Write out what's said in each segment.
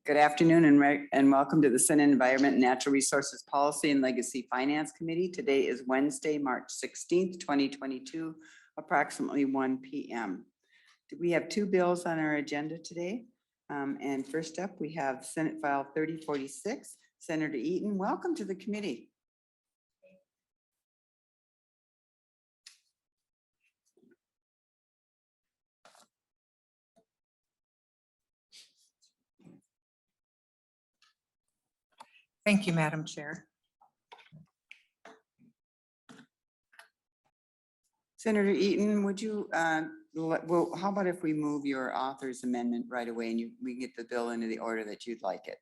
Good afternoon and welcome to the Sen Environment and Natural Resources Policy and Legacy Finance Committee. Today is Wednesday, March 16th, 2022, approximately 1 p.m. We have two bills on our agenda today. And first up, we have Senate File 3046. Senator Eaton, welcome to the committee. Thank you, Madam Chair. Senator Eaton, would you, well, how about if we move your author's amendment right away and we get the bill into the order that you'd like it?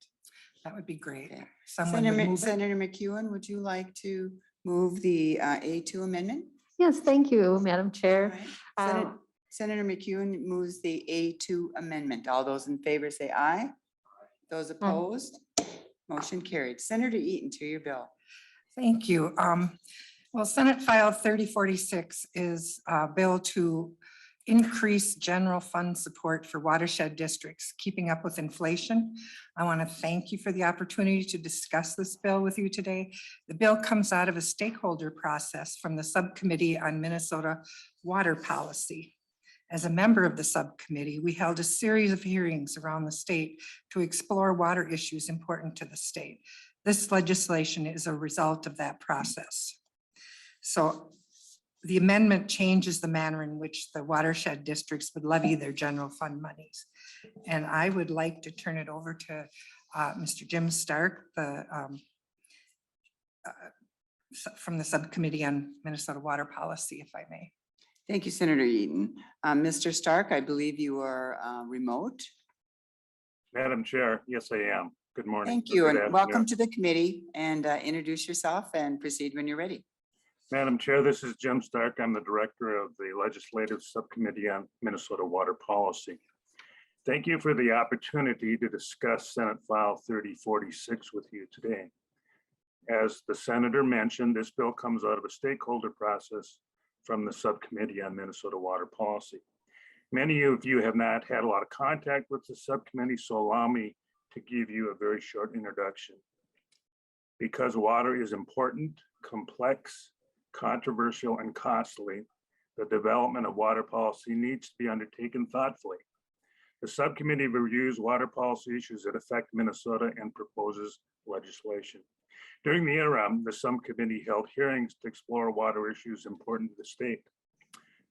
That would be great. Okay. Senator McEwen, would you like to move the A2 amendment? Yes, thank you, Madam Chair. Right. Senator McEwen moves the A2 amendment. All those in favor say aye. Those opposed? Motion carried. Senator Eaton, to your bill. Thank you. Well, Senate File 3046 is a bill to increase general fund support for watershed districts, keeping up with inflation. I want to thank you for the opportunity to discuss this bill with you today. The bill comes out of a stakeholder process from the Subcommittee on Minnesota Water Policy. As a member of the subcommittee, we held a series of hearings around the state to explore water issues important to the state. This legislation is a result of that process. So the amendment changes the manner in which the watershed districts would levy their general fund monies. And I would like to turn it over to Mr. Jim Stark, from the Subcommittee on Minnesota Water Policy, if I may. Thank you, Senator Eaton. Mr. Stark, I believe you are remote. Madam Chair, yes, I am. Good morning. Thank you, and welcome to the committee, and introduce yourself and proceed when you're ready. Madam Chair, this is Jim Stark. I'm the director of the Legislative Subcommittee on Minnesota Water Policy. Thank you for the opportunity to discuss Senate File 3046 with you today. As the Senator mentioned, this bill comes out of a stakeholder process from the Subcommittee on Minnesota Water Policy. Many of you have not had a lot of contact with the subcommittee, so allow me to give you a very short introduction. Because water is important, complex, controversial, and costly, the development of water policy needs to be undertaken thoughtfully. The subcommittee reviews water policy issues that affect Minnesota and proposes legislation. During the interim, the subcommittee held hearings to explore water issues important to the state.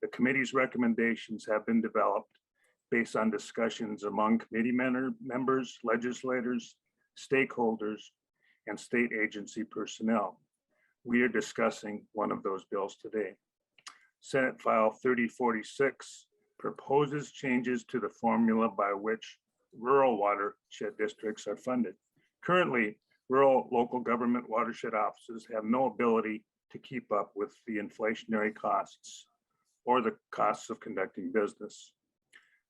The committee's recommendations have been developed based on discussions among committee members, legislators, stakeholders, and state agency personnel. We are discussing one of those bills today. Senate File 3046 proposes changes to the formula by which rural watershed districts are funded. Currently, rural local government watershed offices have no ability to keep up with the inflationary costs or the costs of conducting business.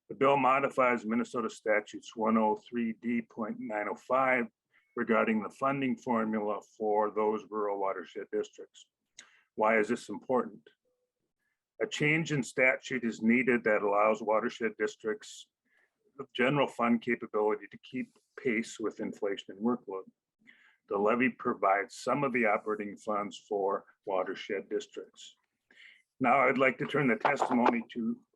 The bill modifies Minnesota Statutes 103D.905 regarding the funding formula for those rural watershed districts. Why is this important? A change in statute is needed that allows watershed districts the general fund capability to keep pace with inflation and workload. The levy provides some of the operating funds for watershed districts. Now I'd like to turn the testimony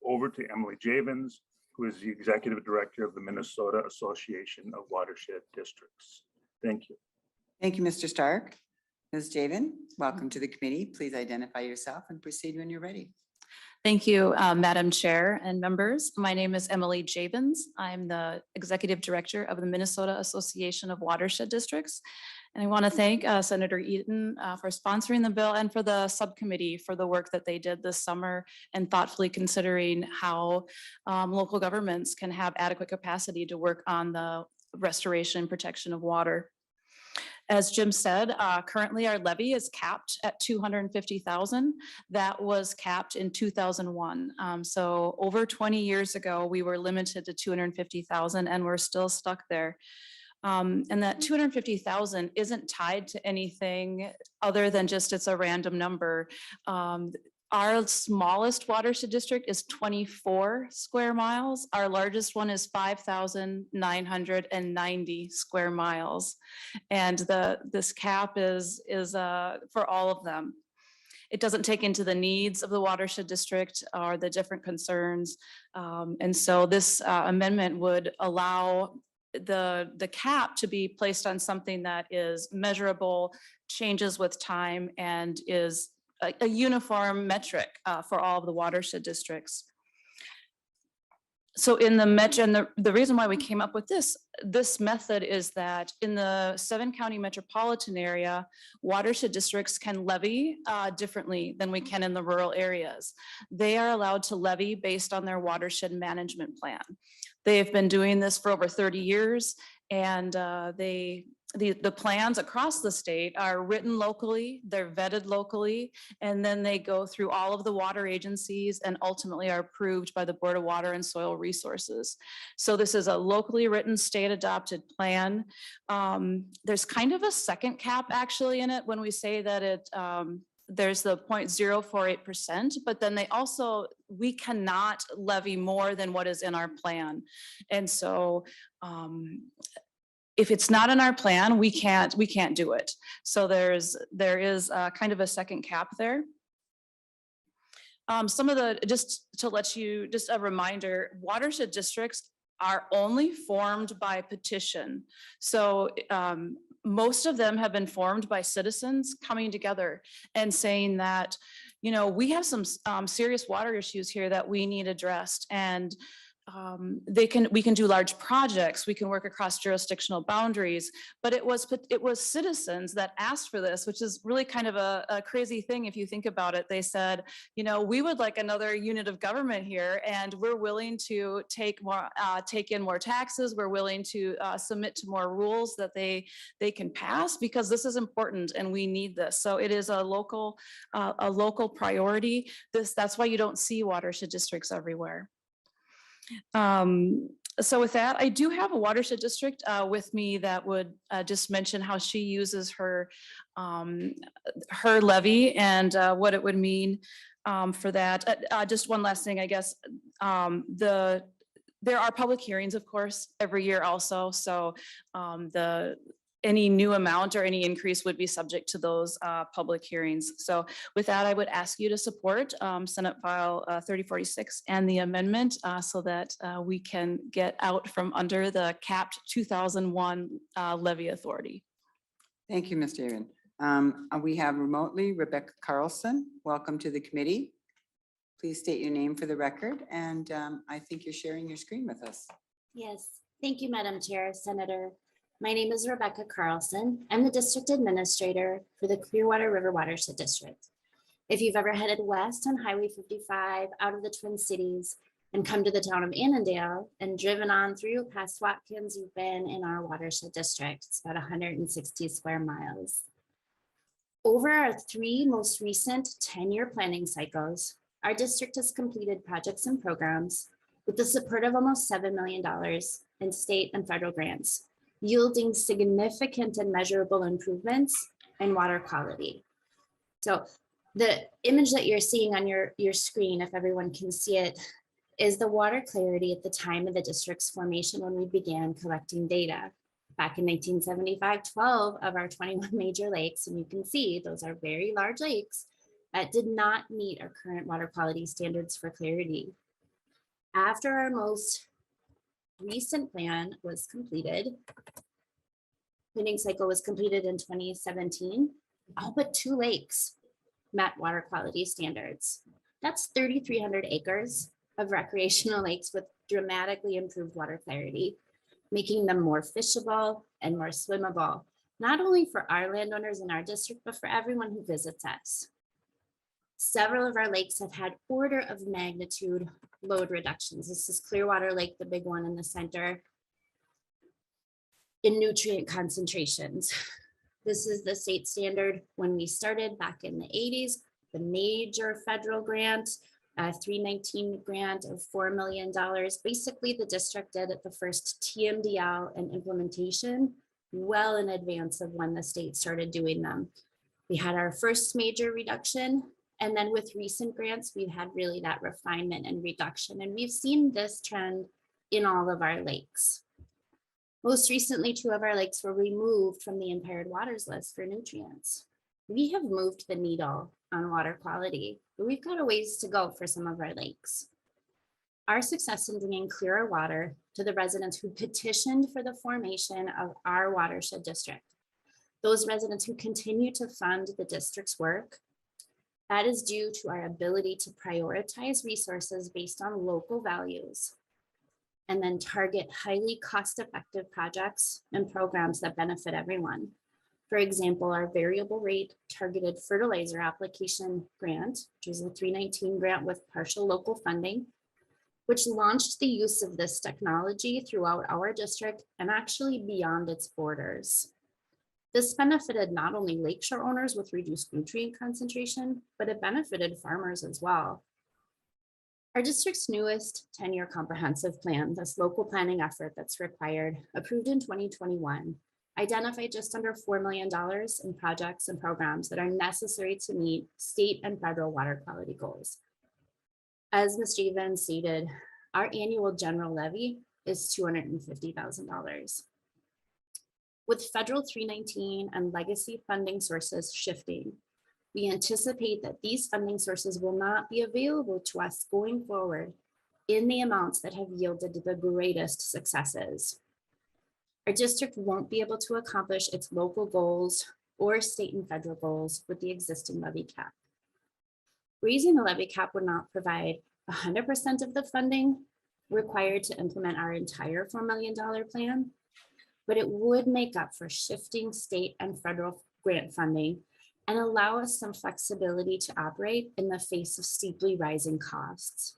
over to Emily Jabens, who is the Executive Director of the Minnesota Association of Watershed Districts. Thank you. Thank you, Mr. Stark. Ms. Jabens, welcome to the committee. Please identify yourself and proceed when you're ready. Thank you, Madam Chair and members. My name is Emily Jabens. I'm the Executive Director of the Minnesota Association of Watershed Districts. And I want to thank Senator Eaton for sponsoring the bill and for the subcommittee for the work that they did this summer and thoughtfully considering how local governments can have adequate capacity to work on the restoration and protection of water. As Jim said, currently our levy is capped at $250,000. That was capped in 2001. So over 20 years ago, we were limited to $250,000 and we're still stuck there. And that $250,000 isn't tied to anything other than just it's a random number. Our smallest watershed district is 24 square miles. Our largest one is 5,990 square miles. And this cap is for all of them. It doesn't take into the needs of the watershed district or the different concerns. And so this amendment would allow the cap to be placed on something that is measurable, changes with time, and is a uniform metric for all of the watershed districts. So in the metro, and the reason why we came up with this method is that in the 7-county metropolitan area, watershed districts can levy differently than we can in the rural areas. They are allowed to levy based on their watershed management plan. They have been doing this for over 30 years, and the plans across the state are written locally, they're vetted locally, and then they go through all of the water agencies and ultimately are approved by the Board of Water and Soil Resources. So this is a locally written, state adopted plan. There's kind of a second cap actually in it when we say that there's the 0.048%, but then we cannot levy more than what is in our plan. And so if it's not in our plan, we can't do it. So there is kind of a second cap there. Just a reminder, watershed districts are only formed by petition. So most of them have been formed by citizens coming together and saying that, we have some serious water issues here that we need addressed. And we can do large projects, we can work across jurisdictional boundaries, but it was citizens that asked for this, which is really kind of a crazy thing if you think about it. They said, we would like another unit of government here, and we're willing to take in more taxes, we're willing to submit to more rules that they can pass, because this is important and we need this. So it is a local priority. That's why you don't see watershed districts everywhere. So with that, I do have a watershed district with me that would just mention how she uses her levy and what it would mean for that. Just one last thing, I guess. There are public hearings, of course, every year also. So any new amount or any increase would be subject to those public hearings. So with that, I would ask you to support Senate File 3046 and the amendment so that we can get out from under the capped 2001 levy authority. Thank you, Mr. Aaron. We have remotely Rebecca Carlson. Welcome to the committee. Please state your name for the record, and I think you're sharing your screen with us. Yes, thank you, Madam Chair, Senator. My name is Rebecca Carlson. I'm the district administrator for the Clearwater River Watershed District. If you've ever headed west on Highway 55 out of the Twin Cities and come to the town of Annandale and driven on through past Watkins, you've been in our watershed district. It's about 160 square miles. Over our 3 most recent 10-year planning cycles, our district has completed projects and programs with the support of almost $7 million in state and federal grants, yielding significant and measurable improvements in water quality. So the image that you're seeing on your screen, if everyone can see it, is the water clarity at the time of the district's formation when we began collecting data. Back in 1975, 12 of our 21 major lakes, and you can see those are very large lakes, did not meet our current water quality standards for clarity. After our most recent plan was completed, planning cycle was completed in 2017, all but 2 lakes met water quality standards. That's 3,300 acres of recreational lakes with dramatically improved water clarity, making them more fishable and more swimmable, not only for our landowners in our district, but for everyone who visits us. Several of our lakes have had order of magnitude load reductions. This is Clearwater Lake, the big one in the center, in nutrient concentrations. This is the state standard when we started back in the 80s, the major federal grant, 319 grant of $4 million. Basically, the district did at the first TMDL and implementation well in advance of when the state started doing them. We had our first major reduction And then with recent grants, we've had really that refinement and reduction. And we've seen this trend in all of our lakes. Most recently, 2 of our lakes were removed from the impaired waters list for nutrients. We have moved the needle on water quality, but we've got a ways to go for some of our lakes. Our success in bringing clearer water to the residents who petitioned for the formation of our watershed district, those residents who continue to fund the district's work, that is due to our ability to prioritize resources based on local values and then target highly cost-effective projects and programs that benefit everyone. For example, our variable rate targeted fertilizer application grant, which is a 319 grant with partial local funding, which launched the use of this technology throughout our district and actually beyond its borders. This benefited not only lakeshore owners with reduced nutrient concentration, but it benefited farmers as well. Our district's newest 10-year comprehensive plan, this local planning effort that's required, approved in 2021, identified just under $4 million in projects and programs that are necessary to meet state and federal water quality goals. As Ms. Jabens stated, our annual general levy is $250,000. With federal 319 and legacy funding sources shifting, we anticipate that these funding sources will not be available to us going forward in the amounts that have yielded the greatest successes. Our district won't be able to accomplish its local goals or state and federal goals with the existing levy cap. Raising the levy cap would not provide 100% of the funding required to implement our entire $4 million plan, but it would make up for shifting state and federal grant funding and allow us some flexibility to operate in the face of steeply rising costs.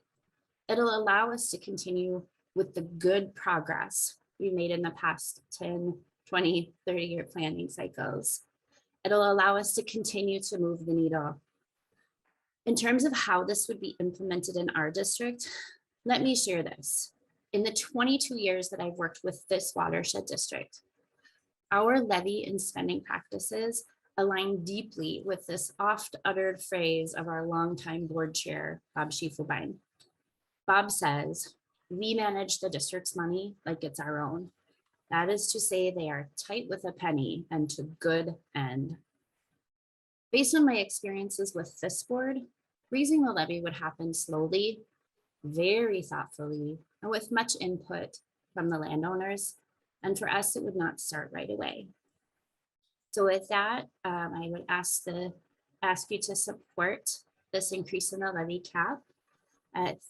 It'll allow us to continue with the good progress we made in the past 10, 20, 30-year planning cycles. It'll allow us to continue to move the needle. In terms of how this would be implemented in our district, let me share this. In the 22 years that I've worked with this watershed district, our levy and spending practices align deeply with this oft uttered phrase of our longtime board chair, Bob Schiefelbein. Bob says, we manage the district's money like it's our own. That is to say they are tight with a penny and to good end. Based on my experiences with this board, raising the levy would happen slowly, very thoughtfully, and with much input from the landowners. And for us, it would not start right away. So with that, I would ask you to support this increase in the levy cap.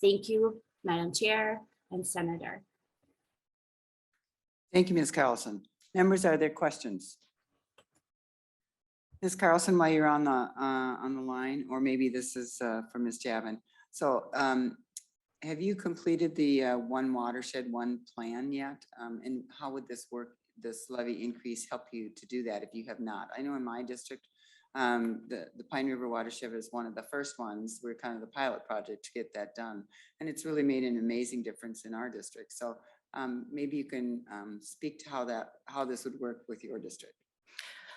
Thank you, Madam Chair and Senator. Thank you, Ms. Carlson. Members, are there questions? Ms. Carlson, while you're on the line, or maybe this is for Ms. Jabens. So have you completed the one watershed, one plan yet? And how would this work, this levy increase help you to do that if you have not? I know in my district, the Pine River watershed is one of the first ones. We're kind of the pilot project to get that done. And it's really made an amazing difference in our district. So maybe you can speak to how this would work with your district.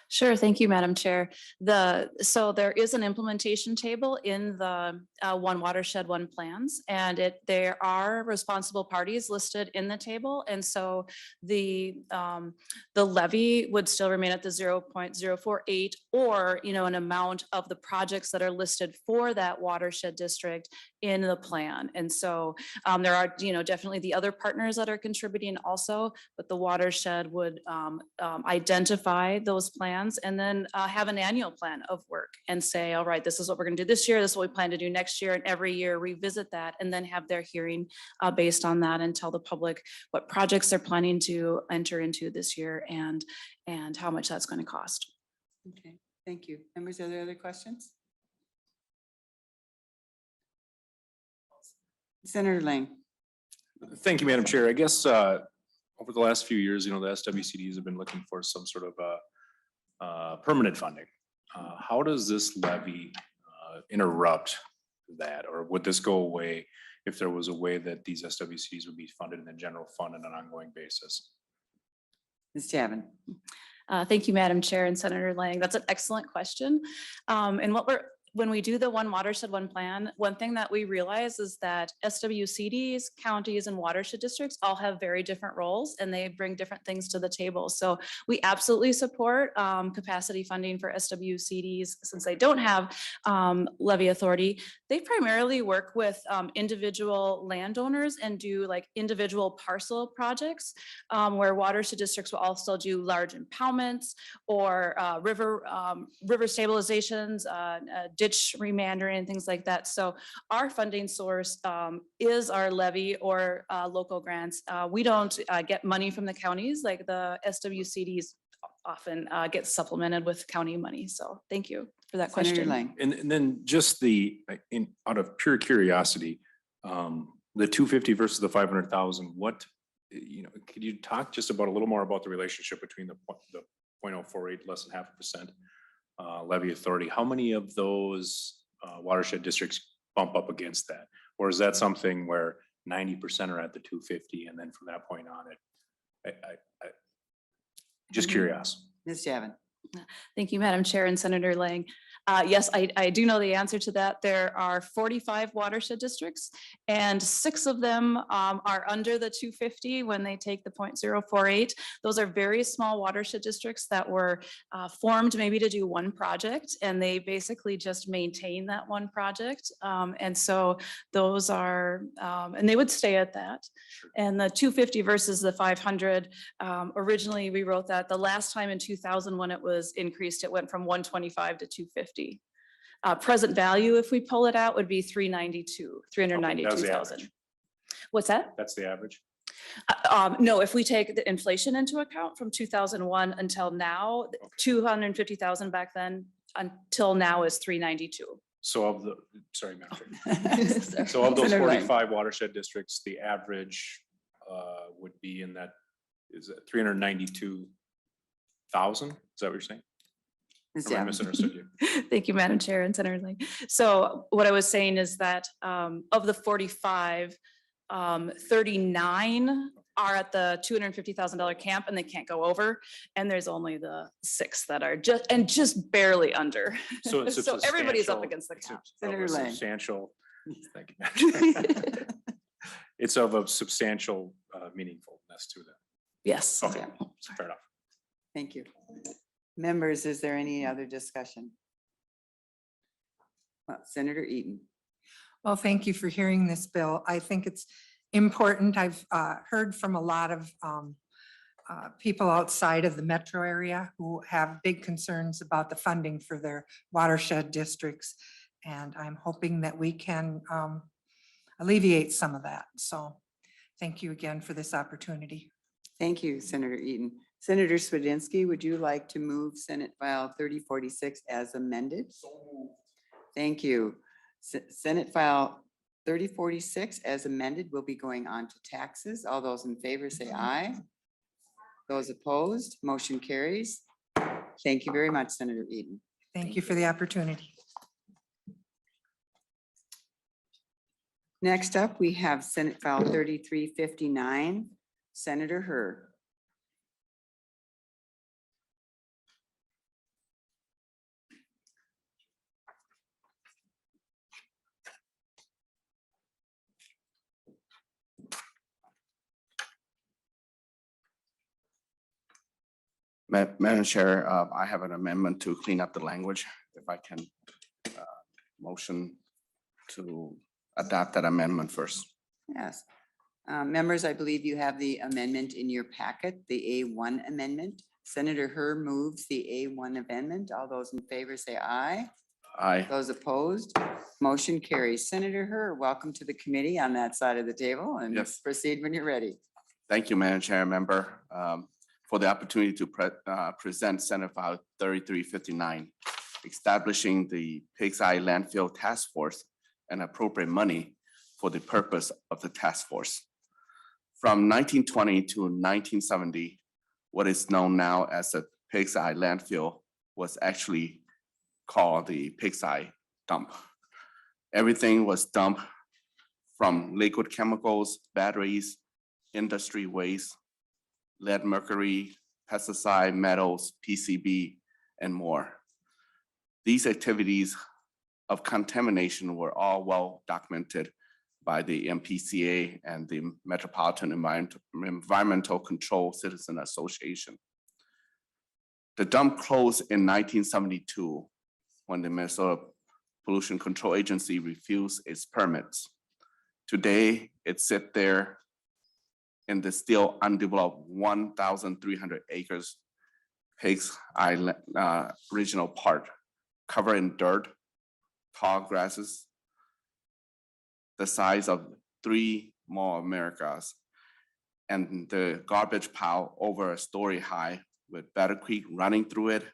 Sure. Thank you, Madam Chair. So there is an implementation table in the One Watershed, One Plans, and there are responsible parties listed in the table. And so the levy would still remain at the 0.048 or, an amount of the projects that are listed for that watershed district in the plan. And so there are, definitely the other partners that are contributing also, but the watershed would identify those plans and then have an annual plan of work and say, all right, this is what we're going to do this year. This is what we plan to do next year. And every year revisit that and then have their hearing based on that and tell the public what projects they're planning to enter into this year and how much that's going to cost. Okay, thank you. Members, are there other questions? Senator Lang. Thank you, Madam Chair. I guess over the last few years, the SWCDs have been looking for some sort of permanent funding. How does this levy interrupt that, or would this go away if there was a way that these SWCDs would be funded in the general fund on an ongoing basis? Ms. Jabens. Thank you, Madam Chair and Senator Lang. That's an excellent question. And what when we do the one watershed, one plan, one thing that we realize is that SWCDs, counties and watershed districts all have very different roles and they bring different things to the table. So we absolutely support capacity funding for SWCDs since they don't have levy authority. They primarily work with individual landowners and do like individual parcel projects where watershed districts will also do large impoundments or river stabilizations, ditch remandering and things like that. So our funding source is our levy or local grants. We don't get money from the counties like the SWCDs often get supplemented with county money. So thank you for that Senator question. Lang. And then just out of pure curiosity, the 250 versus the 500,000, what, could you talk just about a little more about the relationship between the 0.048, less than 0.5% levy authority? How many of those watershed districts bump up against that? Or is that something where 90% are at the 250 and then from that point on just curious. Ms. Jabin. Thank you, Madam Chair and Senator Lang. Yes, I do know the answer to that. There are 45 watershed districts and 6 of them are under the 250 when they take the 0.048. Those are very small watershed districts that were formed maybe to do one project and they basically just maintain that one project. And so those are, and they would stay at that. And the 250 versus the 500, originally we wrote that the last time in 2000 when it was increased, it went from 125 to 250. Present value, if we pull it out, would be 392,000. What's that? That's the average. No, if we take the inflation into account from 2001 until now, 250,000 back then until now is 392. So of the, sorry, Madam Chair. So of those 45 watershed districts, the average would be in that, is it 392,000? Is that what you're saying? Ms. Or I Jabin. misunderstood you. Thank you, Madam Chair and Senator Lang. So what I was saying is that of the 45, 39 are at the $250,000 camp and they can't go over. And there's only the 6 that are just barely under. So it's So everybody's up substantial- against the it's cap. of a Senator Lang. substantial, thank you. It's of a substantial meaningfulness to them. Yes. Okay, fair enough. Thank you. Members, is there any other discussion? Well, Senator Eaton. Well, thank you for hearing this bill. I think it's important. I've heard from a lot of people outside of the metro area who have big concerns about the funding for their watershed districts. And I'm hoping that we can alleviate some of that. So thank you again for this opportunity. Thank you, Senator Eaton. Senator Swedinsky, would you like to move Senate File 3046 as amended? Thank you. Senate File 3046 as amended will be going on to taxes. All those in favor say aye. Those opposed, motion carries. Thank you very much, Senator Eaton. Thank you for the opportunity. Next up, we have Senate File 3359, Senator Herr. Madam Chair, I have an amendment to clean up the language. If I can motion to adopt that amendment first. Yes. Members, I believe you have the amendment in your packet, the A1 amendment. Senator Herr moves the A1 amendment. All those in favor say aye. Aye. Those opposed, motion carries. Senator Herr, welcome to the committee on that side of the table and Yes. proceed when you're ready. Thank you, Madam Chair, member, for the opportunity to present Senate File 3359, establishing the Eye Landfill Task Force and appropriate money for the purpose of the task force. From 1920 to 1970, what is known now as the Eye Landfill was actually called the Eye dump. Everything was dumped from liquid chemicals, batteries, industry waste, lead, mercury, pesticide, metals, PCB, and more. These activities of contamination were all well documented by the MPCA and the Metropolitan Environmental Control Citizen Association. The dump closed in 1972 when the Minnesota Pollution Control Agency refused its permits. Today, it sits there in the still undeveloped 1,300 acres Pigs Eye Regional Park, covered in dirt, tall grasses, the size of 3 Mall of Americas, and the garbage pile over a story high with Battle Creek running through it,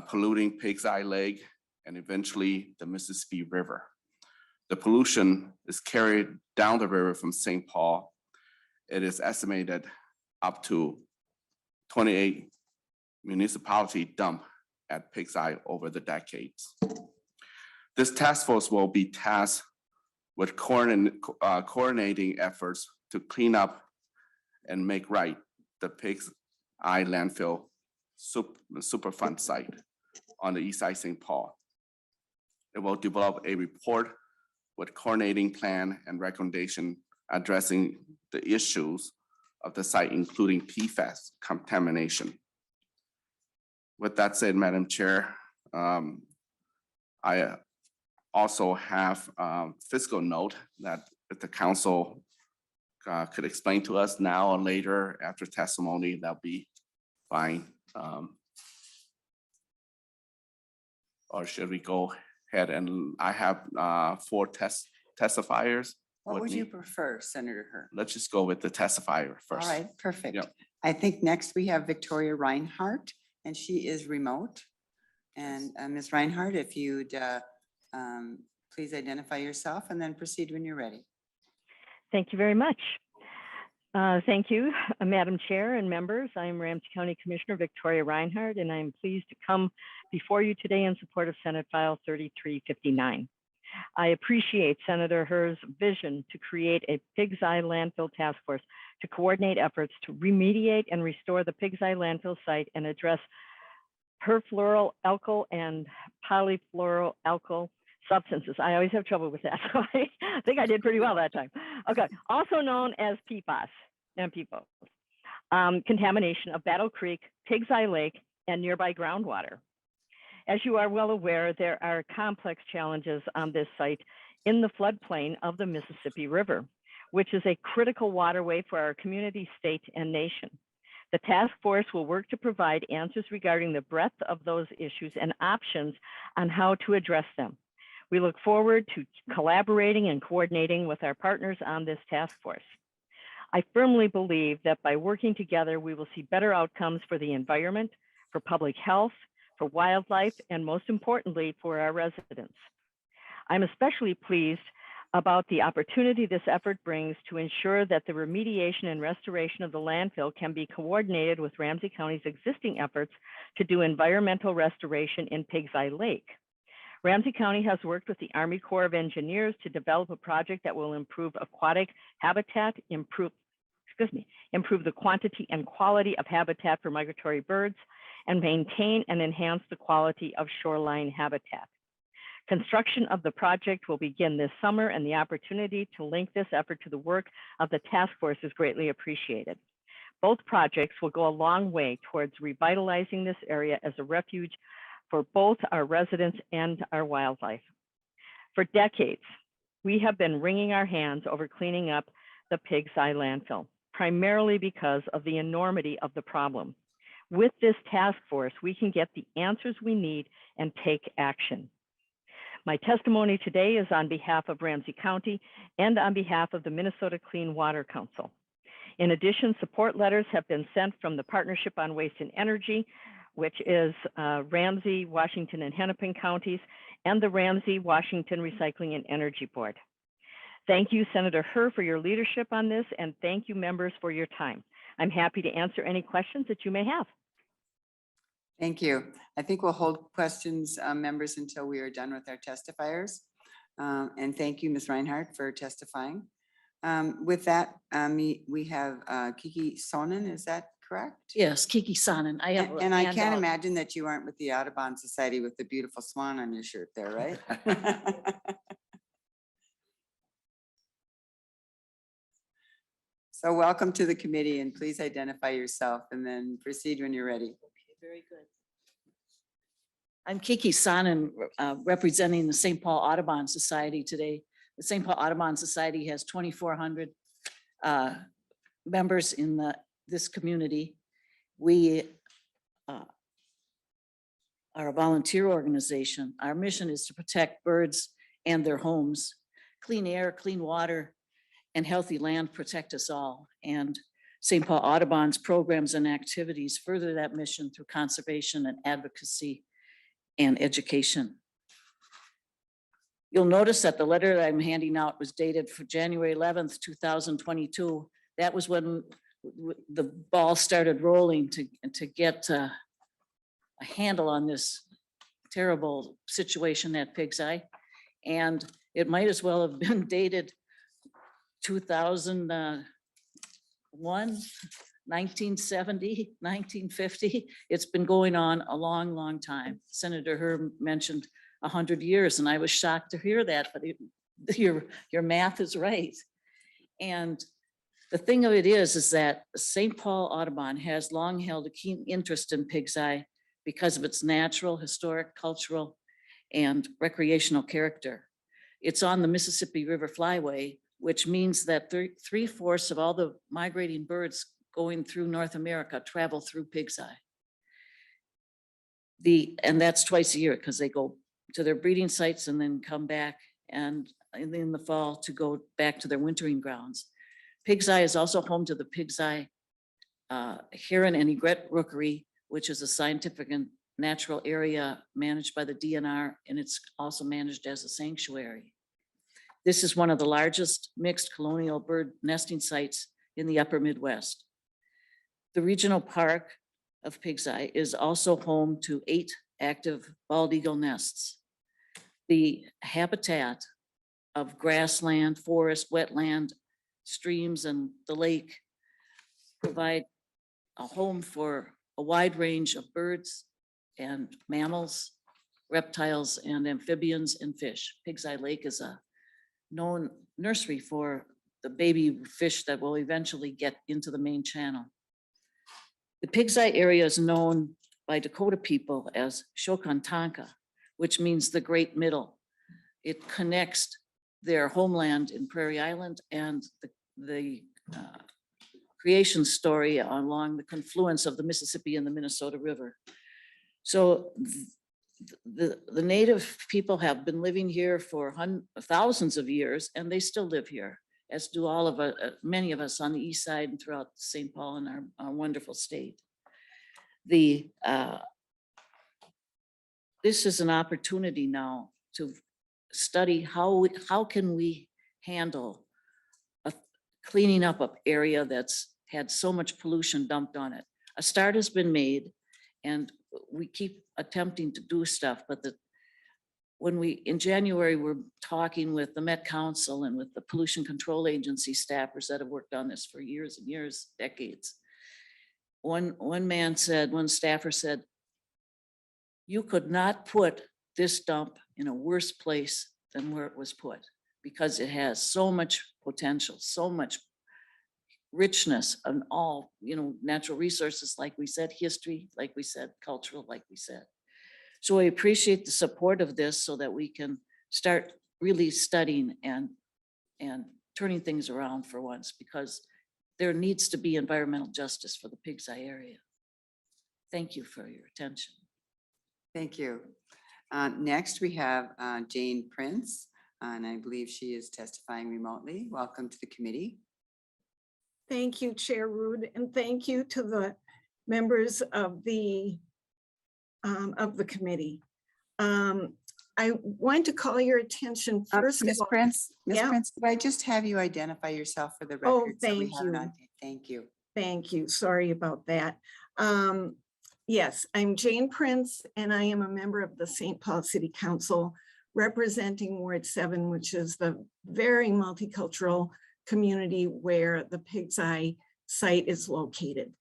polluting Pigs Eye Lake, and eventually the Mississippi River. The pollution is carried down the river from St. Paul. It is estimated up to 28 municipality dump at Pigs Eye over the decades. This task force will be tasked with coordinating efforts to clean up and make right the Pigs Eye landfill Superfund site on the east side St. Paul. It will develop a report with coordinating plan and recommendation addressing the issues of the site, including PFAS contamination. With that said, Madam Chair, I also have fiscal note that if the council could explain to us now or later after testimony, that'll be fine. Or should we go ahead and I have 4 testifiers. What with would me. you prefer, Senator Herr? Let's just go with the testifier All first. right, perfect. Yep. I think next we have Victoria Reinhardt, and she is remote. And Ms. Reinhardt, if you'd please identify yourself and then proceed when you're ready. Thank you very much. Thank you, Madam Chair and members. I'm Ramsey County Commissioner Victoria Reinhardt, and I'm pleased to come before you today in support of Senate File 3359. I appreciate Senator Herr's vision to create a Pigs Eye Landfill Task Force to coordinate efforts to remediate and restore the Pigs Eye landfill site and address perfluoroalkyl and polyfluoroalkyl substances. I always have trouble with that, so I think I did pretty well that time. Okay, also known as PFAS and PFOS, contamination of Battle Creek, Pigs Eye Lake, and nearby groundwater. As you are well aware, there are complex challenges on this site in the floodplain of the Mississippi River, which is a critical waterway for our community, state, and nation. The task force will work to provide answers regarding the breadth of those issues and options on how to address them. We look forward to collaborating and coordinating with our partners on this task force. I firmly believe that by working together, we will see better outcomes for the environment, for public health, for wildlife, and most importantly, for our residents. I'm especially pleased about the opportunity this effort brings to ensure that the remediation and restoration of the landfill can be coordinated with Ramsey County's existing efforts to do environmental restoration in Pigs Eye Lake. Ramsey County has worked with the Army Corps of Engineers to develop a project that will improve aquatic habitat, improve the quantity and quality of habitat for migratory birds, and maintain and enhance the quality of shoreline habitat. Construction of the project will begin this summer, and the opportunity to link this effort to the work of the task force is greatly appreciated. Both projects will go a long way towards revitalizing this area as a refuge for both our residents and our wildlife. For decades, we have been wringing our hands over cleaning up the Pigs Eye landfill, primarily because of the enormity of the problem. With this task force, we can get the answers we need and take action. My testimony today is on behalf of Ramsey County and on behalf of the Minnesota Clean Water Council. In addition, support letters have been sent from the Partnership on Waste and Energy, which is Ramsey, Washington, and Hennepin counties, and the Ramsey, Washington Recycling and Energy Board. Thank you, Senator Herr, for your leadership on this, and thank you, members, for your time. I'm happy to answer any questions that you may have. Thank you. I think we'll hold questions, members, until we are done with our testifiers. And thank you, Ms. Reinhardt, for testifying. With that, we have Kiki Sonnen, is that correct? Yes, Kiki Sonnen. I have. And I can't handout. imagine that you aren't with the Audubon Society with the beautiful swan on your shirt there, right? So welcome to the committee, and please identify yourself and then proceed when you're ready. Okay, very good. I'm Kiki Sonnen, representing the St. Paul Audubon Society today. The St. Paul Audubon Society has 2,400 members in this community. We are a volunteer organization. Our mission is to protect birds and their homes. Clean air, clean water, and healthy land protect us all. And St. Paul Audubon's programs and activities further that mission through conservation and advocacy and education. You'll notice that the letter that I'm handing out was dated for January 11th, 2022. That was when the ball started rolling to get a handle on this terrible situation at Pig's Eye. And it might as well have been dated 2001, 1970, 1950. It's been going on a long, long time. Senator Herr mentioned 100 years, and I was shocked to hear that, but your math is right. And the thing of it is that St. Paul Audubon has long held a keen interest in Pig's Eye because of its natural, historic, cultural, and recreational character. It's on the Mississippi River Flyway, which means that 3/4 of all the migrating birds going through North America travel through Pig's Eye. And that's twice a year because they go to their breeding sites and then come back and in the fall to go back to their wintering grounds. Pig's Eye is also home to the Pig's Eye Heron and Egret Rookery, which is a scientific and natural area managed by the DNR, and it's also managed as a sanctuary. This is one of the largest mixed colonial bird nesting sites in the upper Midwest. The regional park of Pig's Eye is also home to 8 active bald eagle nests. The habitat of grassland, forest, wetland, streams, and the lake provide a home for a wide range of birds and mammals, reptiles, and amphibians and fish. Pig's Eye Lake is a known nursery for the baby fish that will eventually get into the main channel. The Pig's Eye area is known by Dakota people as Shokantanka, which means the Great Middle. It connects their homeland in Prairie Island and the creation story along the confluence of the Mississippi and the Minnesota River. So the native people have been living here for thousands of years, and they still live here, as do all of us, many of us on the east side and throughout St. Paul and our wonderful state. This is an opportunity now to study how can we handle cleaning up an area that's had so much pollution dumped on it. A start has been made, and we keep attempting to do stuff, but in January, we're talking with the Met Council and with the Pollution Control Agency staffers that have worked on this for years and years, decades. One staffer said, you could not put this dump in a worse place than where it was put, because it has so much potential, so much richness and all, natural resources, like we said, history, like we said, cultural, like we said. So I appreciate the support of this so that we can start really studying and turning things around for once, because there needs to be environmental justice for the Pig's Eye area. Thank you for your attention. Thank you. Next, we have Jane Prince, and I believe she is testifying remotely. Welcome to the committee. Thank you, Chair Rude, and thank you to the members of the committee. I want to call your attention first. Ms. Prince, Yeah. Prince, could I just have you identify yourself for the record? Oh, so we thank have it you. on tape? Thank you. Thank you. Sorry about that. Yes, I'm Jane Prince, and I am a member of the St. Paul City Council representing Ward 7, which is the very multicultural community where the Pig's Eye site is located.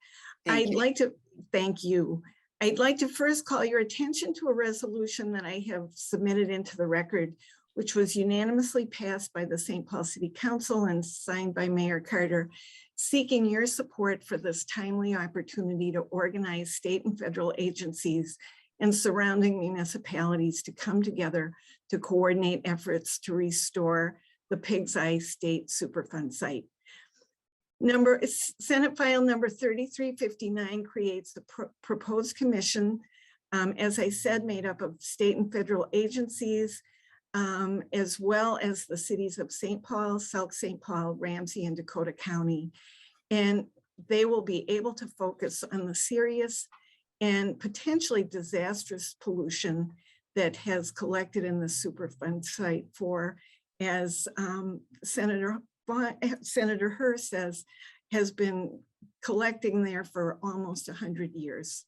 Thank I'd you. like to, thank you. I'd like to first call your attention to a resolution that I have submitted into the record, which was unanimously passed by the St. Paul City Council and signed by Mayor Carter, seeking your support for this timely opportunity to organize state and federal agencies and surrounding municipalities to come together to coordinate efforts to restore the Pig's Eye State Superfund site. Senate File number 3359 creates the proposed commission, as I said, made up of state and federal agencies, as well as the cities of St. Paul, South St. Paul, Ramsey, and Dakota County. And they will be able to focus on the serious and potentially disastrous pollution that has collected in the Superfund site for, as Senator Herr says, has been collecting there for almost 100 years.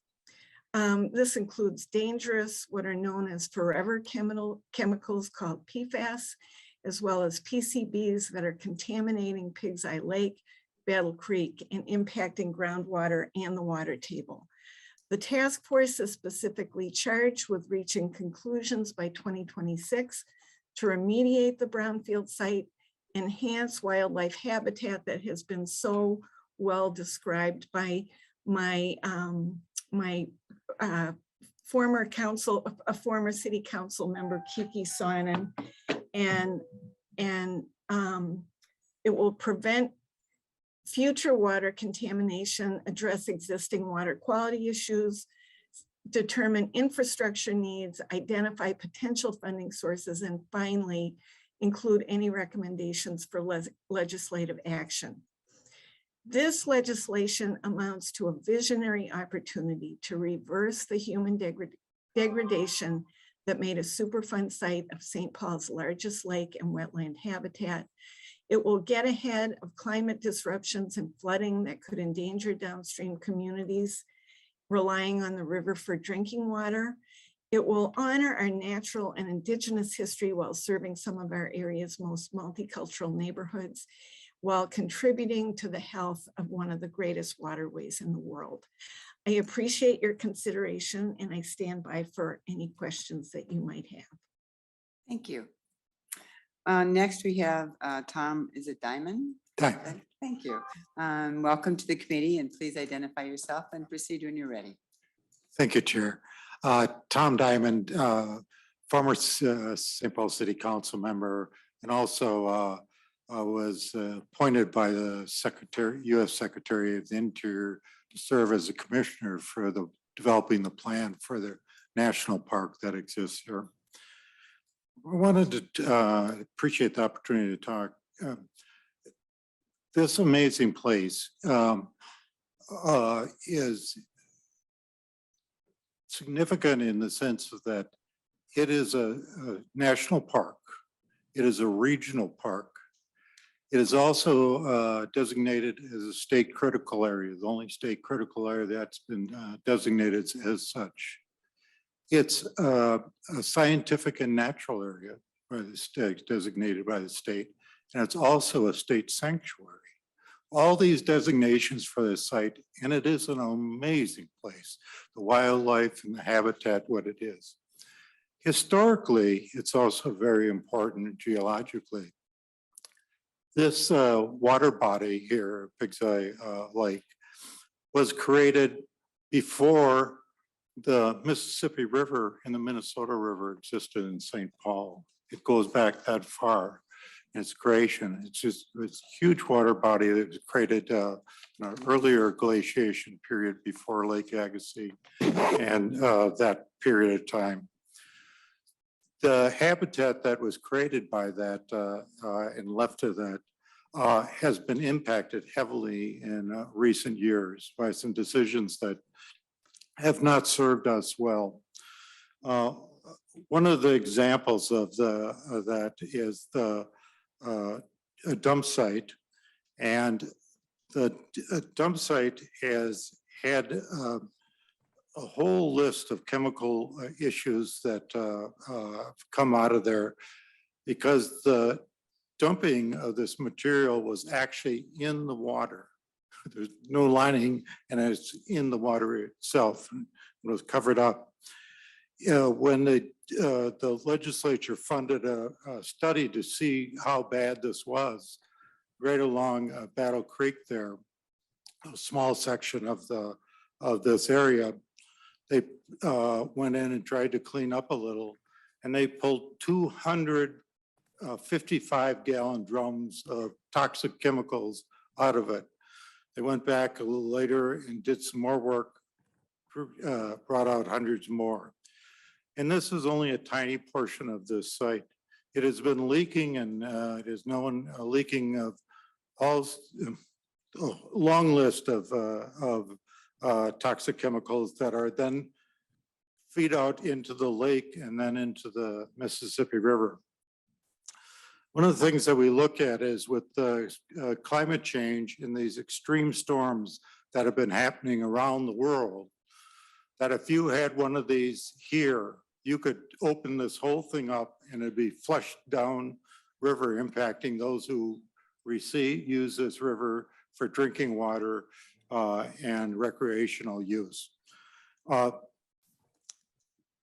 This includes dangerous, what are known as forever chemicals called PFAS, as well as PCBs that are contaminating Pig's Eye Lake, Battle Creek, and impacting groundwater and the water table. The task force is specifically charged with reaching conclusions by 2026 to remediate the brownfield site, enhance wildlife habitat that has been so well described by my former city council member, Kiki Sonnen, and it will prevent future water contamination, address existing water quality issues, determine infrastructure needs, identify potential funding sources, and finally, include any recommendations for legislative action. This legislation amounts to a visionary opportunity to reverse the human degradation that made a Superfund site of St. Paul's largest lake and wetland habitat. It will get ahead of climate disruptions and flooding that could endanger downstream communities relying on the river for drinking water. It will honor our natural and indigenous history while serving some of our area's most multicultural neighborhoods, while contributing to the health of one of the greatest waterways in the world. I appreciate your consideration and I stand by for any questions that you might have. Thank you. Next we have Tom, is it Diamond? Diamond. Thank you. Welcome to the committee and please identify yourself and proceed when you're ready. Thank you, Chair. Tom Diamond, former St. Paul City Council member, and also was appointed by the U.S. Secretary of the Interior to serve as a commissioner for developing the plan for the national park that exists here. I wanted to appreciate the opportunity to talk. This amazing place is significant in the sense that it is a national park. It is a regional park. It is also designated as a state critical area, the only state critical area that's been designated as such. It's a scientific and natural area by the state, designated by the state, and it's also a state sanctuary. All these designations for this site, and it is an amazing place, the wildlife and the habitat, what it is. Historically, it's also very important geologically. This water body here, Pig's Eye Lake, was created before the Mississippi River and the Minnesota River existed in St. Paul. It goes back that far in its creation. It's a huge water body that was created in an earlier glaciation period before Lake Agassiz and that period of time. The habitat that was created by that and left to that has been impacted heavily in recent years by some decisions that have not served us well. One of the examples of that is a dump site, and the dump site has had a whole list of chemical issues that come out of there because the dumping of this material was actually in the water. there's no lining, and it's in the water itself. It was covered up. When the legislature funded a study to see how bad this was, right along Battle Creek there, a small section of this area, they went in and tried to clean up a little, and they pulled 255-gallon drums of toxic chemicals out of it. They went back a little later and did some more work, brought out hundreds more. And this is only a tiny portion of this site. It has been leaking, and it is known leaking of all a long list of toxic chemicals that are then feed out into the lake and then into the Mississippi River. One of the things that we look at is with the climate change and these extreme storms that have been happening around the world, that if you had one of these here, you could open this whole thing up and it'd be flushed down river, impacting those who use this river for drinking water and recreational use.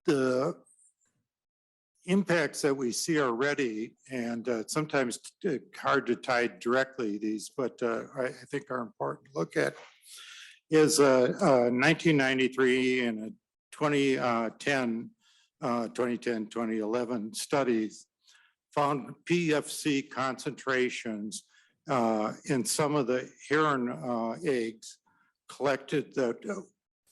The impacts that we see already, and sometimes hard to tie directly these, but I think are important to look at, is 1993 and a 2010-2011 studies found PFC concentrations in some of the heron eggs collected that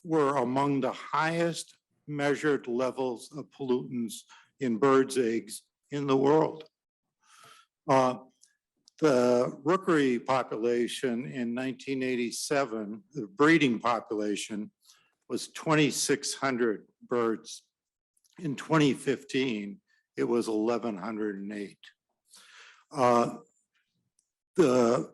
were among the highest measured levels of pollutants in birds' eggs in the world. The rookery population in 1987, the breeding population, was 2,600 birds. In 2015, it was 1,108. The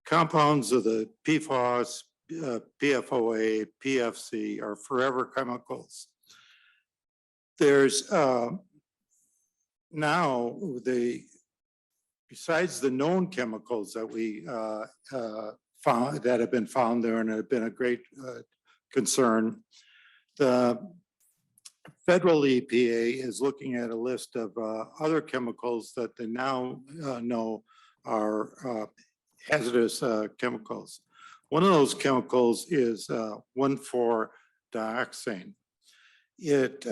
compounds of the PFOS, PFOA, PFC are forever chemicals. There's now besides the known chemicals that we found that have been found there and have been a great concern, the federal EPA is looking at a list of other chemicals that they now know are hazardous chemicals. One of those chemicals is 1,4-dioxane. It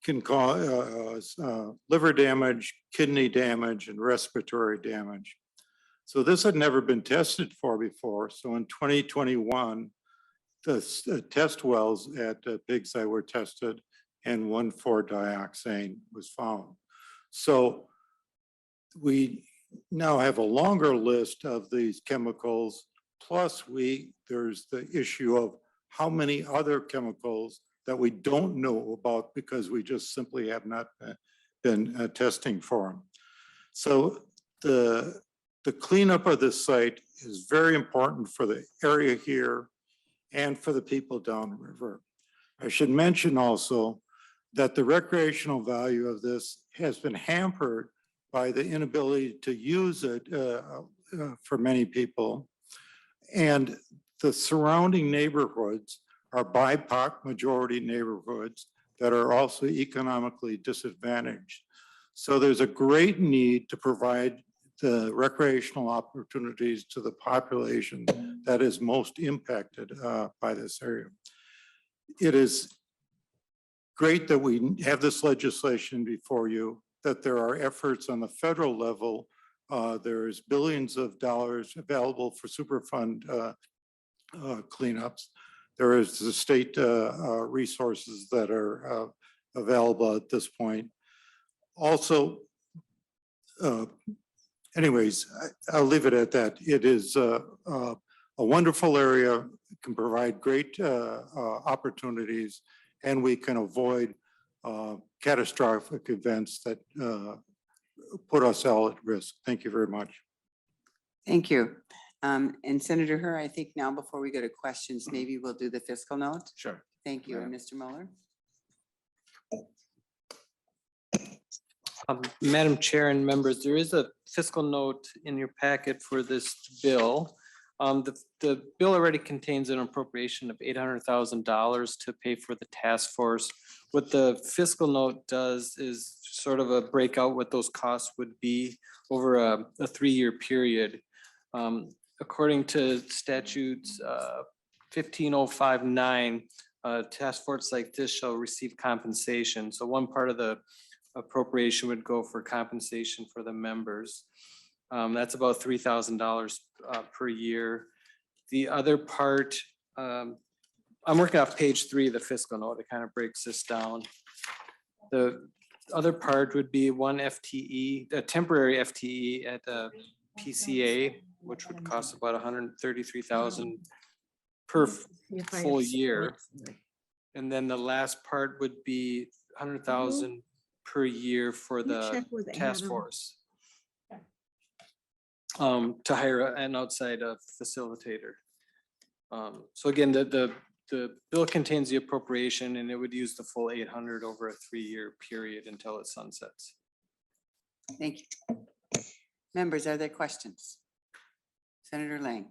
can cause liver damage, kidney damage, and respiratory damage. So this had never been tested for before. So in 2021, the test wells at Pig's Eye were tested, and 1,4-dioxane was found. So we now have a longer list of these chemicals. Plus, there's the issue of how many other chemicals that we don't know about because we just simply have not been testing for them. So the cleanup of this site is very important for the area here and for the people downriver. I should mention also that the recreational value of this has been hampered by the inability to use it for many people. And the surrounding neighborhoods are BIPOC majority neighborhoods that are also economically disadvantaged. So there's a great need to provide the recreational opportunities to the population that is most impacted by this area. It is great that we have this legislation before you, that there are efforts on the federal level. There's billions of dollars available for Superfund cleanups. There is the state resources that are available at this point. Also, anyways, I'll leave it at that. It is a wonderful area, can provide great opportunities, and we can avoid catastrophic events that put us all at risk. Thank you very much. Thank you. And Senator Herr, I think now before we go to questions, maybe we'll do the fiscal note. Sure. Thank you. And Mr. Mueller. Madam Chair and members, there is a fiscal note in your packet for this bill. The bill already contains an appropriation of $800,000 to pay for the task force. What the fiscal note does is sort of a breakout what those costs would be over a 3-year period. According to statutes 15059, task force like this shall receive compensation. So one part of the appropriation would go for compensation for the members. That's about $3,000 per year. The other part, I'm working off page 3 of the fiscal note. It kind of breaks this down. The other part would be one FTE, a temporary FTE at a PCA, which would cost about $133,000 per full year. And then the last part would be $100,000 per year for the task force. To hire an outside facilitator. So again, the bill contains the appropriation and it would use the full 800 over a 3-year period until it sunsets. Thank you. Members, are there questions? Senator Lang.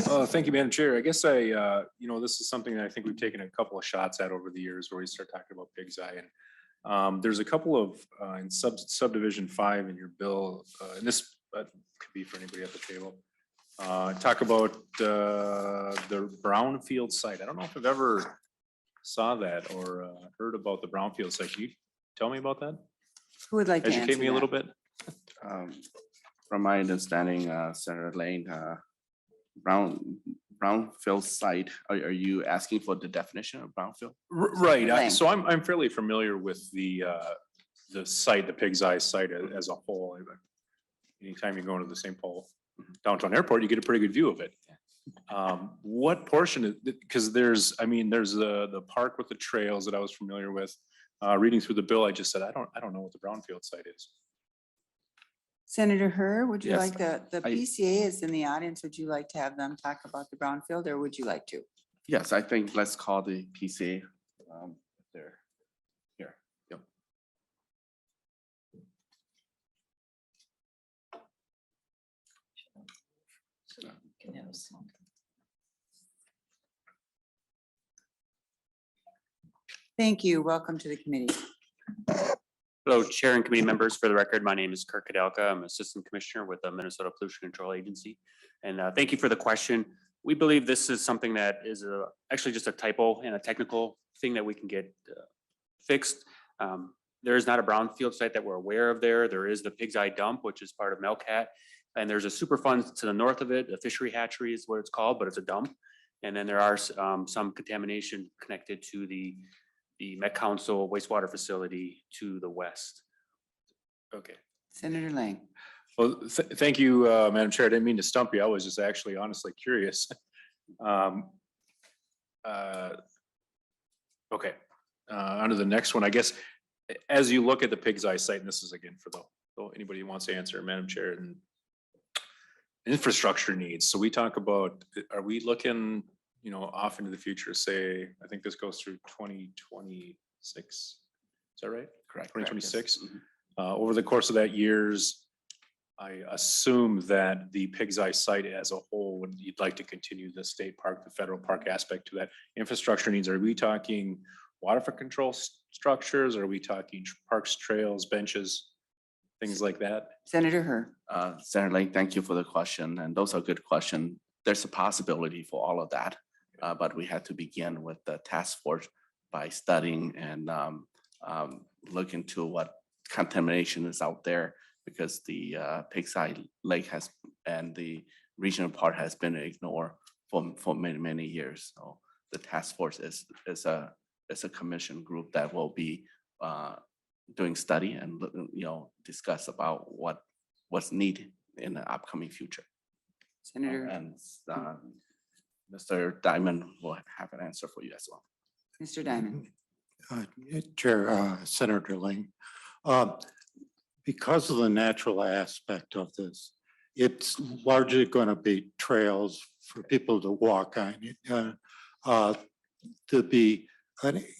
Thank you, Madam Chair. I guess this is something that I think we've taken a couple of shots at over the years where we start talking about Pig's Eye. And there's a couple of in subdivision 5 in your bill, and this could be for anybody at the table. Talk about the brownfield site. I don't know if I've ever saw that or heard about the brownfield site. Can you tell me about that? Who would like to Educate answer me a little that? bit. From my understanding, Senator Lane, brownfield site, are you asking for the definition of brownfield? Right. Lang. So I'm fairly familiar with the site, the Pig's Eye site as a whole. Anytime you go into the St. Paul downtown airport, you get a pretty good view of it. What portion, because there's the park with the trails that I was familiar with. Reading through the bill, I just said, I don't know what the brownfield site is. Senator Herr, would you Yes, like the PCA is in the audience. Would you like to have them talk about the brownfield or would you like to? Yes, I think let's call the PCA. There, here. Yep. Thank you. Welcome to the committee. Hello, Chair and committee members. For the record, my name is Kirk Kadelka. I'm Assistant Commissioner with the Minnesota Pollution Control Agency. And thank you for the question. We believe this is something that is actually just a typo and a technical thing that we can get fixed. There is not a brownfield site that we're aware of there. There is the Pig's Eye dump, which is part of Melcat. And there's a Superfund to the north of it. The fishery hatchery is what it's called, but it's a dump. And then there are some contamination connected to the Met Council wastewater facility to the west. Okay. Senator Lang. Well, thank you, Madam Chair. I didn't mean to stump you. I was just actually honestly curious. Okay, on to the next one. I guess as you look at the Pig's Eye site, and this is again for anybody who wants to answer, Madam Chair, and infrastructure needs. So we talk about, are we looking, off into the future, say, I think this goes through 2026. Is that right? Correct. 2026. Yes. Over the course of that years, I assume that the Pig's Eye site as a whole, you'd like to continue the state park, the federal park aspect to that. Infrastructure needs, are we talking waterfront control structures? Are we talking parks, trails, benches, things like that? Senator Herr. Senator Lane, thank you for the question. And those are good questions. There's a possibility for all of that. But we had to begin with the task force by studying and look into what contamination is out there, because the Pig's Eye Lake and the regional part has been ignored for many years. So the task force is a commission group that will be doing study and discuss about what's needed in the upcoming future. Senator. And Mr. Diamond will have an answer for you as well. Mr. Diamond. Chair, Senator Ling, because of the natural aspect of this, it's largely going to be trails for people to walk on, to be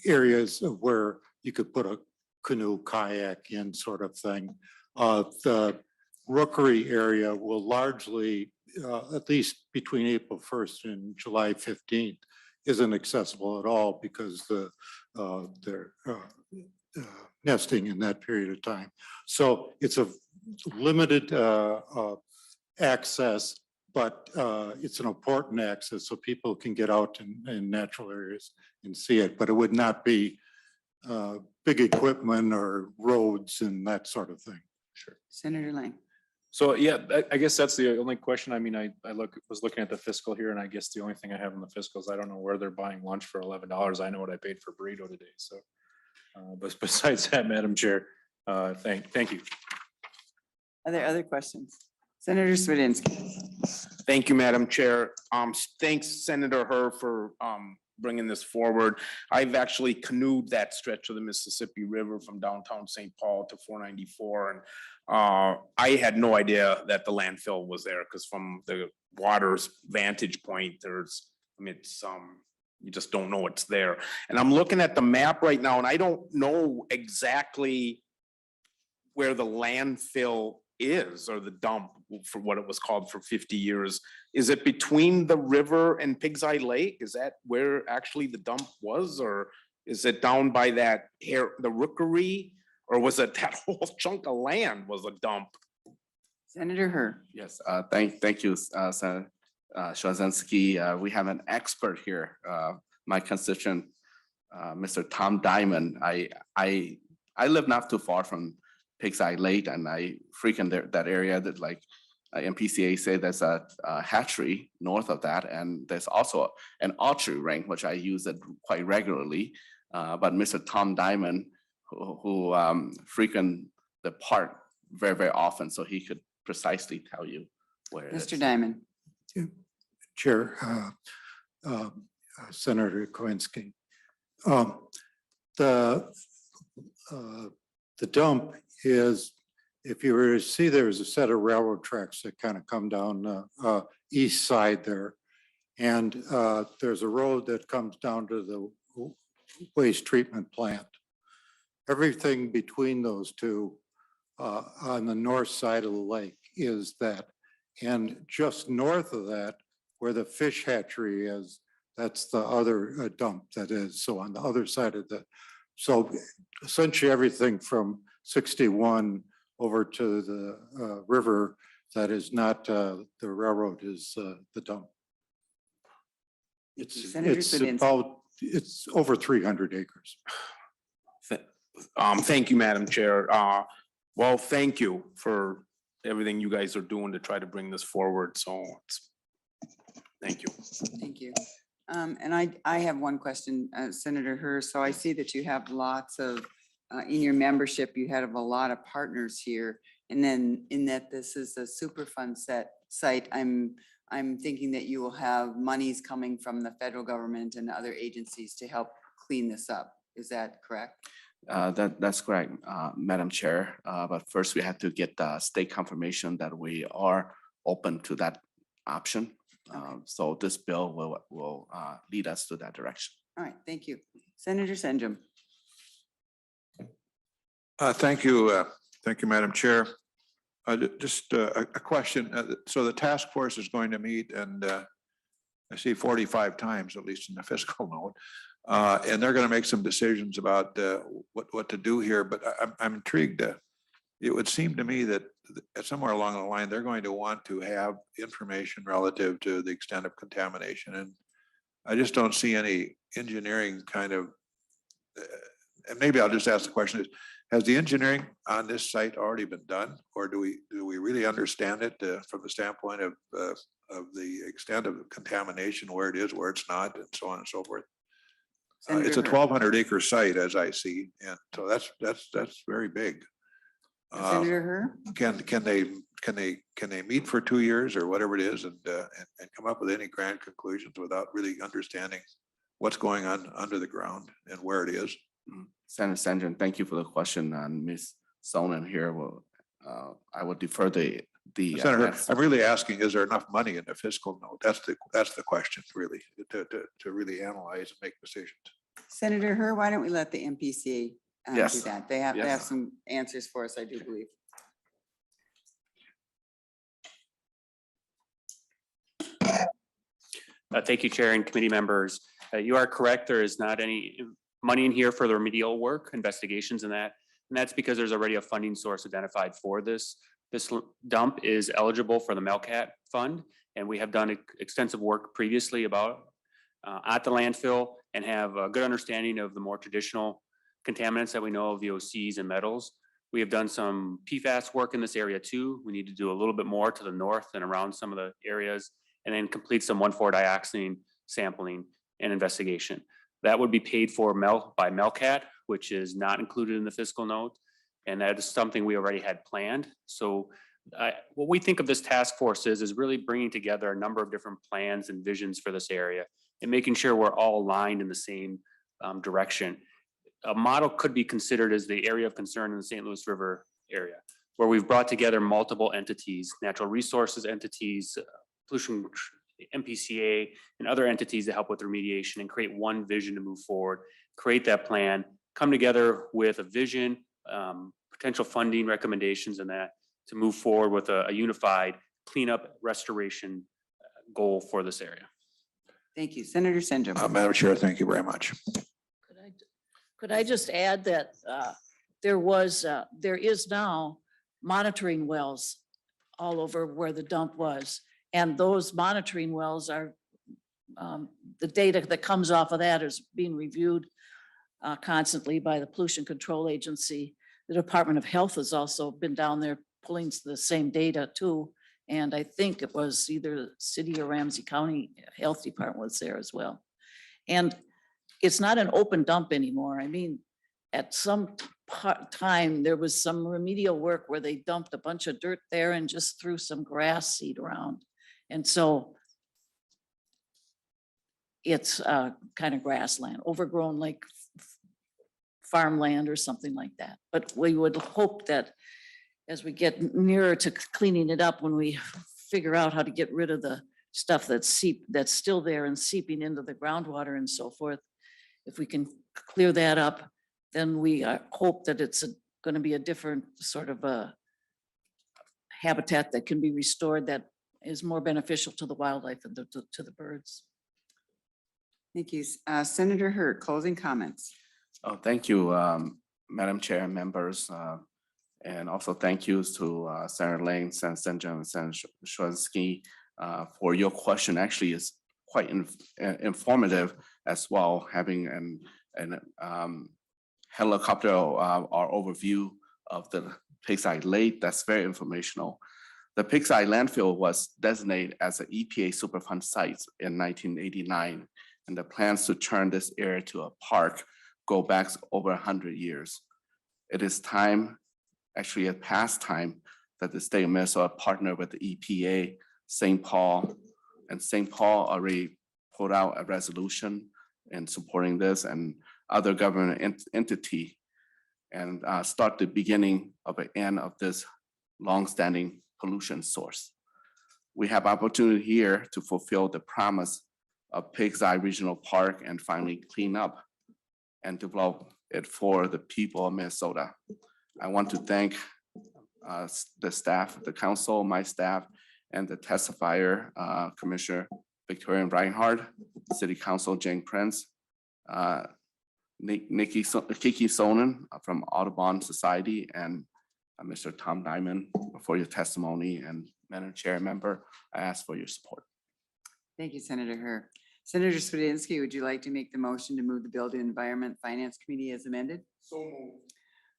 areas where you could put a canoe, kayak in sort of thing. The rookery area will largely at least between April 1st and July 15th, isn't accessible at all because they're nesting in that period of time. So it's a limited access, but it's an important access so people can get out in natural areas and see it, but it would not be big equipment or roads and that sort of thing. Sure. Senator Lang. So yeah, I guess that's the only question. I mean, I was looking at the fiscal here, and I guess the only thing I have in the fiscal is I don't know where they're buying lunch for $11. I know what I paid for burrito today. So, but besides that, Madam Chair, thank you. Are there other questions? Senator Swedzinski. Thank you, Madam Chair. Thanks, Senator Herr, for bringing this forward. I've actually canoed that stretch of the Mississippi River from downtown St. Paul to 494. And I had no idea that the landfill was there because from the water's vantage point, it's you just don't know it's there. And I'm looking at the map right now and I don't know exactly where the landfill is, or the dump for what it was called for 50 years. Is it between the river and Pig's Eye Lake? Is that where actually the dump was? Or is it down by that the rookery? Or was it that whole chunk of land was a dump? Senator Herr. Yes, thank you, Senator Swedzinski. We have an expert here, my constituent, Mr. Tom Diamond. I live not too far from Pig's Eye Lake, and I frequent that area. That like MPCA say there's a hatchery north of that, and there's also an archery range which I use it quite regularly. But Mr. Tom Diamond, who frequent the park very often, so he could precisely tell you where it is. Mr. Diamond. Chair, Senator Kowinski. The dump is, if you were to see, there's a set of railroad tracks that kind of come down the east side there. And there's a road that comes down to the waste treatment plant. Everything between those two on the north side of the lake is that. And just north of that, where the fish hatchery is, that's the other dump that is. So on the other side of so essentially everything from 61 over to the river that is not the railroad is the dump. It's over 300 acres. Thank you, Madam Chair. Well, thank you for everything you guys are doing to try to bring this forward. So thank you. Thank you. And I have one question, Senator Herr. So I see that you have lots of, in your membership, you have a lot of partners here. And then in that this is a Superfund site, I'm thinking that you will have monies coming from the federal government and other agencies to help clean this up. Is that correct? That's correct, Madam Chair. But first we have to get the state confirmation that we are open to that option. So this bill will lead us to that direction. All right, thank you. Senator Senjum. Thank you, Madam Chair. Just a question. So the task force is going to meet, and I see 45 times, at least in the fiscal note, and they're going to make some decisions about what to do here. But I'm intrigued. It would seem to me that somewhere along the line, they're going to want to have information relative to the extent of contamination. And I just don't see any engineering kind of, and maybe I'll just ask the question is, has the engineering on this site already been done? Or do we really understand it from the standpoint of the extent of contamination, where it is, where it's not, and so on and so forth? It's a 1,200 acre site, as I see. And so that's very big. Senator Herr? Can they meet for 2 years or whatever it is and come up with any grand conclusions without really understanding what's going on under the ground and where it is? Senator Sandrin, thank you for the question. And Ms. Sonnen here will, I will defer the. Senator, I'm really asking, is there enough money in the fiscal note? That's the question, really, to really analyze and make decisions. Senator Herr, why don't we let the MPCA do Yes. that? They have some answers for us, I do believe. Thank you, Chair and committee members. You are correct. There is not any money in here for the remedial work, investigations and that. And that's because there's already a funding source identified for this. This dump is eligible for the Melcat Fund, and we have done extensive work previously about at the landfill and have a good understanding of the more traditional contaminants that we know of, VOCs and metals. We have done some PFAS work in this area too. We need to do a little bit more to the north and around some of the areas, and then complete some 1,4-dioxane sampling and investigation. That would be paid for by Melcat, which is not included in the fiscal note. And that is something we already had planned. So what we think of this task force is really bringing together a number of different plans and visions for this area and making sure we're all aligned in the same direction. A model could be considered as the area of concern in the St. Louis River area, where we've brought together multiple entities, natural resources entities, pollution, MPCA, and other entities to help with remediation and create one vision to move forward, create that plan, come together with a vision, potential funding recommendations and that to move forward with a unified cleanup restoration goal for this area. Thank you. Senator Sen. Madam Chair, thank you very much. Could I just add that there is now monitoring wells all over where the dump was. And those monitoring wells are, the data that comes off of that is being reviewed constantly by the Pollution Control Agency. The Department of Health has also been down there pulling the same data too. And I think it was either City or Ramsey County Health Department was there as well. And it's not an open dump anymore. I mean, at some time, there was some remedial work where they dumped a bunch of dirt there and just threw some grass seed around. And so it's kind of grassland, overgrown like farmland or something like that. But we would hope that as we get nearer to cleaning it up, when we figure out how to get rid of the stuff that's still there and seeping into the groundwater and so forth, if we can clear that up, then we hope that it's going to be a different sort of a habitat that can be restored that is more beneficial to the wildlife and to the birds. Thank you. Senator Herr, closing comments. Oh, thank you, Madam Chair and members. And also thank you to Senator Lane, Sen Denny, Sen Schwansky for your question. Actually, is quite informative as well, having an helicopter or overview of the Pigs Eye Lake. That's very informational. The Pigs Eye landfill was designated as an EPA Superfund site in 1989, and the plans to turn this area to a park go back over 100 years. It is time, actually a past time, that the state of Minnesota partner with the EPA, St. Paul, and St. Paul already put out a resolution in supporting this and other government entity, and start the beginning of an end of this longstanding pollution source. We have opportunity here to fulfill the promise of Pigs Eye Regional Park and finally clean up and develop it for the people of Minnesota. I want to thank the staff, the council, my staff, and the testifier, Commissioner Victoria Reinhardt, City Council Jane Prince, Kiki Sonnen from Audubon Society, and Mr. Tom Diamond for your testimony. And Madam Chair, member, I ask for your support. Thank you, Senator Herr. Senator Swedinski, would you like to make the motion to move the Building Environment Finance Committee as amended? So moved.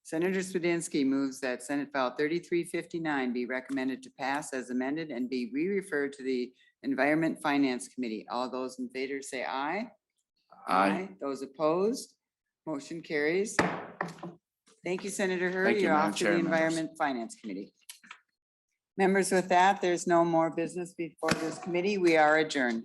Senator Swedinski moves that Senate File 3359 be recommended to pass as amended and be re-referred to the Environment Finance Committee. All those in favor say aye. Aye. Those opposed, motion carries. Thank you, Senator Herr. Thank you, You're Madam off to Chair, the members. Environment Finance Committee. Members, with that, there's no more business before this committee. We are adjourned.